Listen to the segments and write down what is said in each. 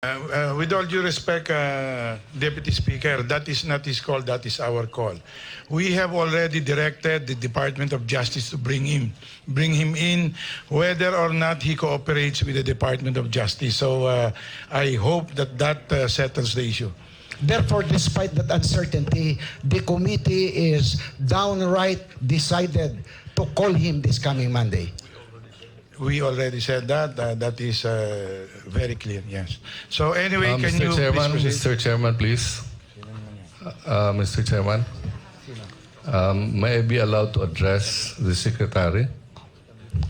With all due respect, Deputy Speaker, that is not his call, that is our call. We have already directed the Department of Justice to bring him in, whether or not he cooperates with the Department of Justice. So I hope that settles the issue. Therefore, despite that uncertainty, the committee is downright decided to call him this coming Monday. We already said that. That is very clear, yes. So anyway, can Mr. you Chairman, please proceed? Mr. Chairman, please. Mr. Chairman, may I be allowed to address the Secretary?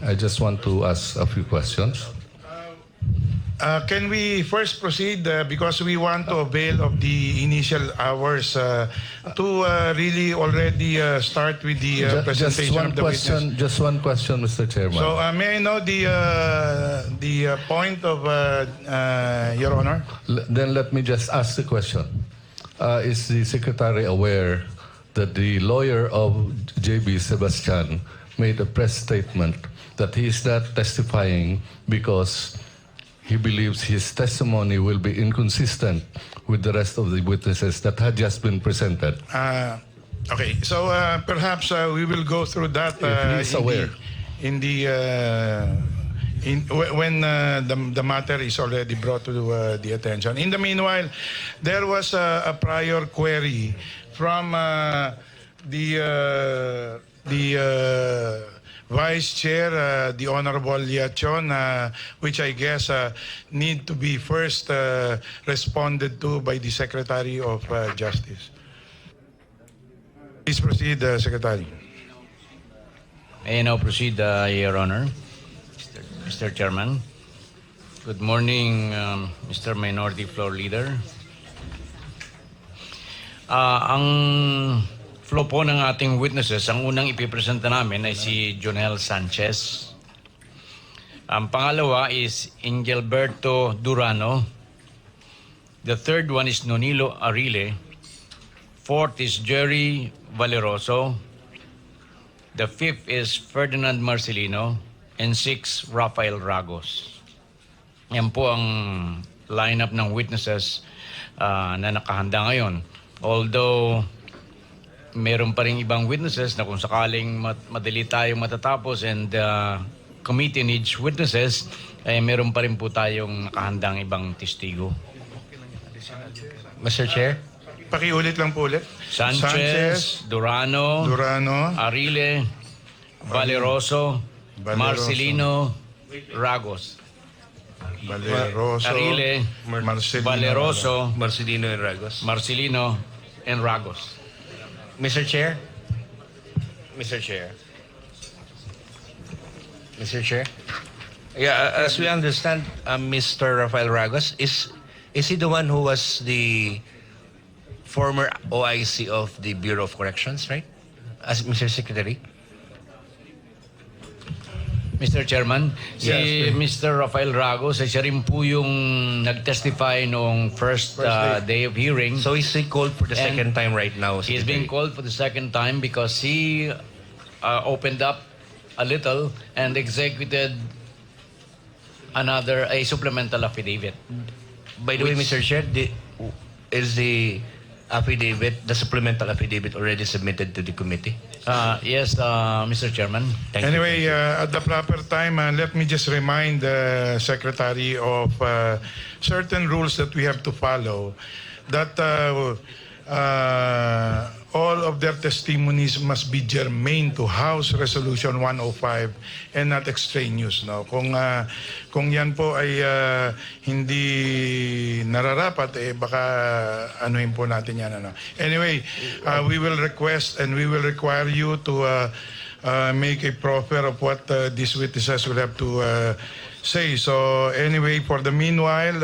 I just want to ask a few questions. Can we first proceed because we want to avail of the initial hours to really already start with the presentation of the witness. Just one question, Mr. Chairman. So may I know the point of Your Honor? Then let me just ask the question. Is the Secretary aware that the lawyer of J.B. Sebastian made a press statement that he is not testifying because he believes his testimony will be inconsistent with the rest of the witnesses that had just been presented? Okay, so perhaps we will go through that when the matter is already brought to the attention. In the meanwhile, there was a prior query from the Vice Chair, the Honorable Liachon, which I guess need to be first responded to by the Secretary of Justice. Please proceed, Secretary. May I now proceed, Your Honor, Mr. Chairman. Good morning, Mr. Minority Floor Leader. Ang flow po ng ating witnesses, ang unang ipipresenta namin ay si Jonel Sanchez. Ang pangalawa is Engelberto Durano. The third one is Nonilo Arile. Fourth is Jerry Valeroso. The fifth is Ferdinand Marcelino. And sixth, Rafael Ragos. Yan po ang lineup ng witnesses na nakahanda ngayon. Although meron pa rin ibang witnesses na kung sakaling madali tayong matatapos and committee needs witnesses, meron pa rin po tayong nakahandang ibang testigo. Mr. Chair? Pakiulit lang po ulit. Sanchez, Durano, Arile, Valeroso, Marcelino, Ragos. Arile, Valeroso, Marcelino and Ragos. Marcelino, and Ragos. Mr. Chair? Mr. Chair? Mr. Chair? Yeah, as we understand, Mr. Rafael Ragos, is he the one who was the former OIC of the Bureau of Corrections, right? As Mr. Secretary? Mr. Chairman, si Mr. Rafael Ragos, siya rin po yung nag-testify noong first day of hearing. So is he called for the second time right now? He is being called for the second time because he opened up a little and executed a supplemental affidavit. By the way, Mr. Chair, is the supplemental affidavit already submitted to the committee? Yes, Mr. Chairman. Anyway, at the proper time, let me just remind the Secretary of certain rules that we have to follow, that all of their testimonies must be germane to House Resolution 105 and not extraneous. No? Kung yan po ay hindi nararapat, baka anuhin po natin yan. Ano? Anyway, we will request and we will require you to make a proffer of what these witnesses will have to say. So anyway, for the meanwhile,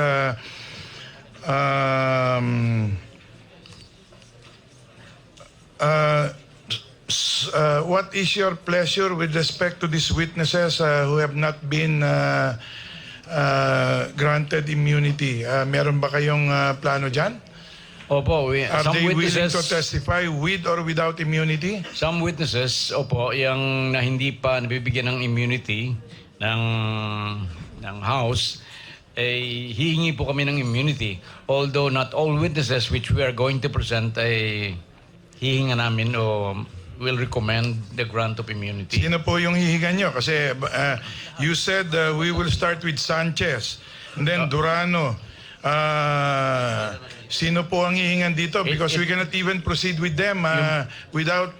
what is your pleasure with respect to these witnesses who have not been granted immunity? Meron ba kayong plano dyan? Opo, Are they willing to testify with or without immunity? Some witnesses, opo, yung na hindi pa nabibigyan ng immunity ng House, hihingi po kami ng immunity. Although not all witnesses which we are going to present ay hihinga namin o will recommend the grant of immunity. Sino po yung hihingan nyo? Kasi you said we will start with Sanchez and then Durano. Sino po ang hihingan dito? Because we cannot even proceed with them without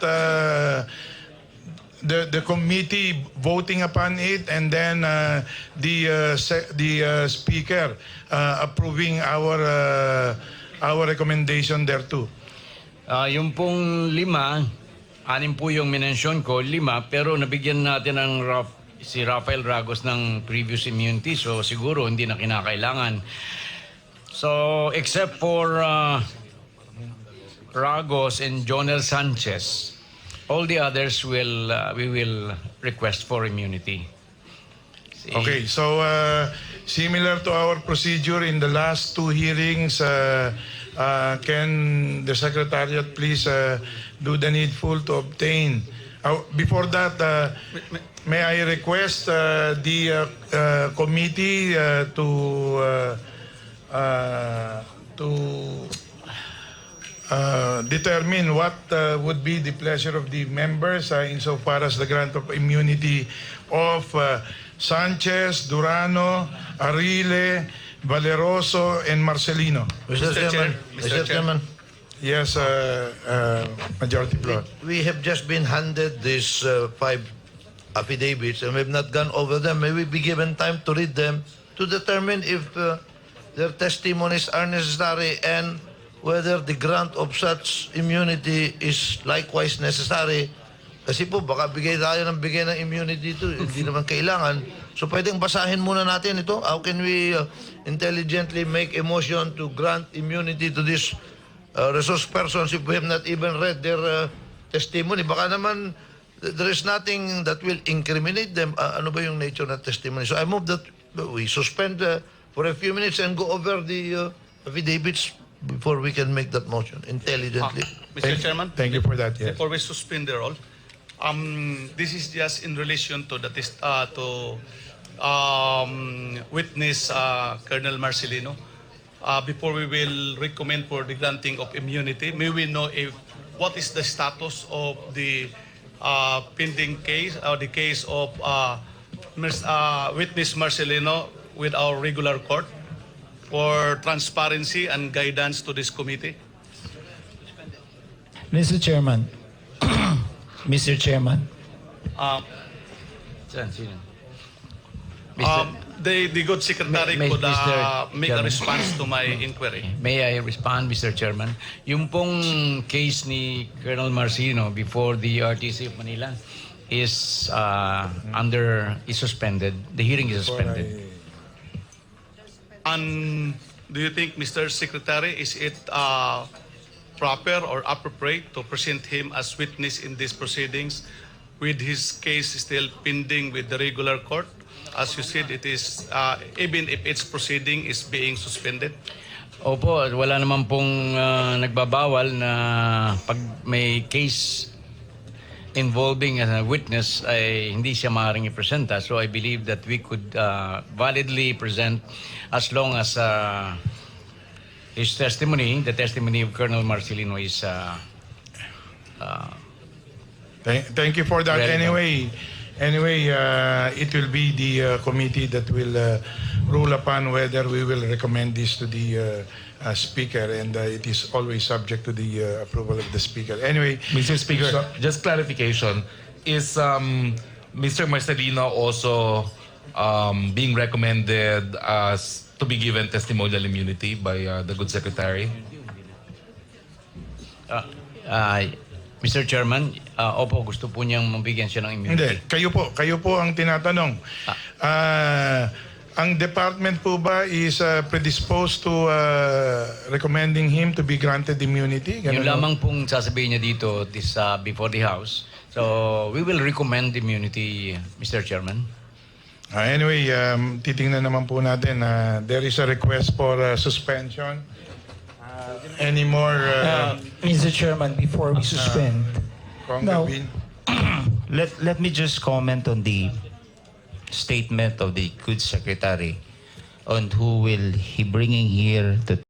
the committee voting upon it and then the speaker approving our recommendation thereto. Yung pong 5, 6 po yung minensyon ko, 5, pero nabigyan natin ng si Rafael Ragos ng previous immunity, so siguro hindi na kinakailangan. So, except for Ragos and Jonel Sanchez, all the others we will request for immunity. Okay, so similar to our procedure in the last 2 hearings, can the Secretariat please do the needful to obtain? Before that, may I request the committee to determine what would be the pleasure of the members insofar as the grant of immunity of Sanchez, Durano, Arile, Valeroso, and Marcelino. Mr. Chairman, Yes, Majority Floor. we have just been handed these 5 affidavits and we have not gone over them. May we be given time to read them to determine if their testimonies are necessary and whether the grant of such immunity is likewise necessary. Kasi po, baka bigay tayo ng immunity dito. Hindi naman kailangan. So, pwedeng basahin muna natin ito. How can we intelligently make a motion to grant immunity to these resource persons if we have not even read their testimony? Baka naman, there is nothing that will incriminate them. Ano ba yung nature ng testimony? So, I move that we suspend for a few minutes and go over the affidavits before we can make that motion intelligently. Mr. Chairman, Thank you for that. Yes. before we suspend the roll, this is just in relation to the witness Colonel Marcelino. Before we will recommend for the granting of immunity, may we know what is the status of the pending case or the case of witness Marcelino with our regular court for transparency and guidance to this committee? Mr. Chairman, Mr. Chairman, Sino? The good secretary May- could Mr. make a Chairman. response to my inquiry. May I respond, Mr. Chairman? Yung pong case ni Colonel Marcino before the RTC of Manila is suspended. The hearing is suspended. And do you think, Mr. Secretary, is it proper or appropriate to present him as witness in these proceedings with his case still pending with the regular court? As you said, it is, even if its proceeding is being suspended. Opo, wala naman pong nagbabawal na pag may case involving a witness ay hindi siya maaaring ipresenta. So I believe that we could validly present as long as his testimony, the testimony of Colonel Marcelino is Thank you for that. Relevant. Anyway, it will be the committee that will rule upon whether we will recommend this to the speaker, and it is always subject to the approval of the speaker. Anyway, Mr. Speaker, so- just clarification. Is Mr. Marcelino also being recommended as to be given testimonial immunity by the good secretary? Mr. Chairman, opo, gusto po niyang mabigyan siya ng immunity. hindi. Kayo po ang tinatanong. Ang department po ba is predisposed to recommending him to be granted immunity? Yung Ganun lamang pong sasabihin niya dito before the House. So, we will recommend immunity, Mr. Chairman. Anyway, titingnan naman po natin. There is a request for suspension. Any more, Mr. Chairman, before we suspend, Congress No. Bill? Let me just comment on the statement of the good secretary. and who will he bringing here to